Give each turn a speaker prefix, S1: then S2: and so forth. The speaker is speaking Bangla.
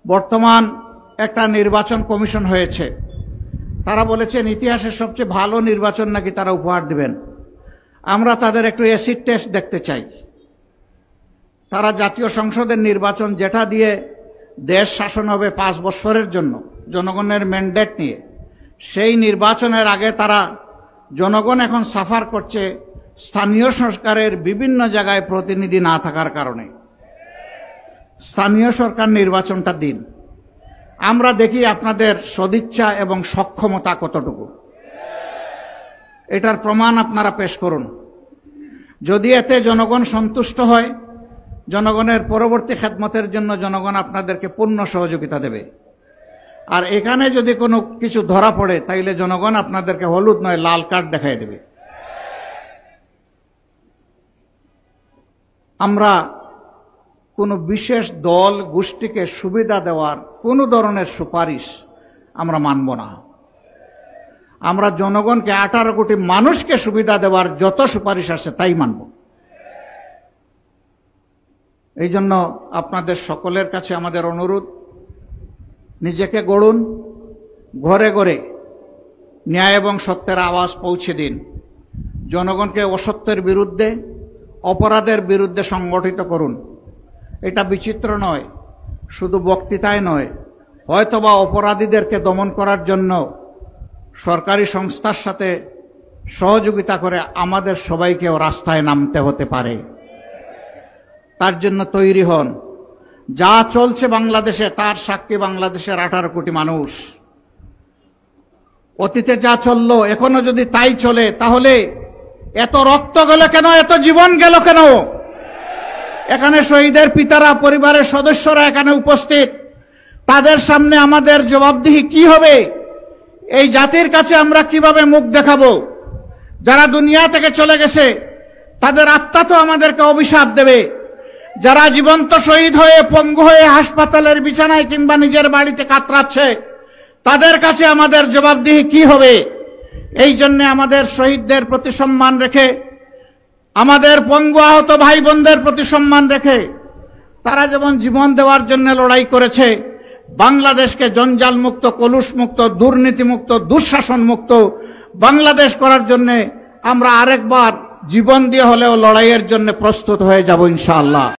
S1: বর্তমান একটা নির্বাচন কমিশন হয়েছে। তারা বলেছেন ইতিহাসের সবচেয়ে ভালো নির্বাচন নাকি তারা উপহার দিবেন। আমরা তাদের একটু অ্যাসিড টেস্ট দেখতে চাই। তারা জাতীয় সংসদের নির্বাচন, যেটা দিয়ে দেশ শাসন হবে 5 বছরের জন্য জনগণের ম্যান্ডেট নিয়ে, সেই নির্বাচনের আগে তারা, জনগণ এখন সাফার করছে স্থানীয় সরকারের বিভিন্ন জায়গায় প্রতিনিধি না থাকার কারণে। স্থানীয় সরকার নির্বাচনটা দিন, আমরা দেখি আপনাদের সদিচ্ছা এবং সক্ষমতা কতটুকু। এটার প্রমাণ আপনারা পেশ করুন। যদি এতে জনগণ সন্তুষ্ট হয়, জনগণের পরবর্তী খেদমতের জন্য জনগণ আপনাদেরকে পূর্ণ সহযোগিতা দেবে। আর এখানে যদি কোনো কিছু ধরা পড়ে, তাইলে জনগণ আপনাদেরকে হলুদ নয় লাল কার্ড দেখাই দেবে। আমরা কোনো বিশেষ দল গোষ্ঠীকে সুবিধা দেওয়ার কোনো ধরনের সুপারিশ আমরা মানব না। আমরা জনগণকে, 18 কোটি মানুষকে সুবিধা দেওয়ার যত সুপারিশ আছে তাই মানব। এই জন্য আপনাদের সকলের কাছে আমাদের অনুরোধ, নিজেকে গড়ুন, ঘরে ঘরে ন্যায় এবং সত্যের আওয়াজ পৌঁছে দিন। জনগণকে অসত্যের বিরুদ্ধে, অপরাধের বিরুদ্ধে সংগঠিত করুন। এটা বিচিত্র নয়, শুধু বক্তৃতায় নয়, হয়তোবা অপরাধীদেরকে দমন করার জন্য সরকারি সংস্থার সাথে সহযোগিতা করে আমাদের সবাইকেও রাস্তায় নামতে হতে পারে। তার জন্য তৈরি হন। যা চলছে বাংলাদেশে, তার সাক্ষী বাংলাদেশের 18 কোটি মানুষ। অতীতে যা চলল, এখনো যদি তাই চলে, তাহলে এত রক্ত গেল কেন, এত জীবন গেল কেন? এখানে শহীদের পিতারা, পরিবারের সদস্যরা এখানে উপস্থিত, তাদের সামনে আমাদের জবাবদিহি কি হবে? এই জাতির কাছে আমরা কিভাবে মুখ দেখাবো? যারা দুনিয়া থেকে চলে গেছে, তাদের আত্মা তো আমাদেরকে অভিশাপ দেবে। যারা জীবন্ত শহীদ হয়ে, পঙ্গু হয়ে হাসপাতালের বিছানায় কিংবা নিজের বাড়িতে কাতরাচ্ছে, তাদের কাছে আমাদের জবাবদিহি কি হবে? এই জন্য আমাদের শহীদদের প্রতি সম্মান রেখে, আমাদের পঙ্গু আহত ভাই বোনদের প্রতি সম্মান রেখে, তারা যেমন জীবন দেওয়ার জন্য লড়াই করেছে, বাংলাদেশকে জঞ্জাল মুক্ত, কলুষ মুক্ত, দুর্নীতি মুক্ত, দুঃশাসন মুক্ত বাংলাদেশ করার জন্য আমরা আরেকবার জীবন দিয়ে হলেও লড়াইয়ের জন্য প্রস্তুত হয়ে যাব ইনশাআল্লাহ।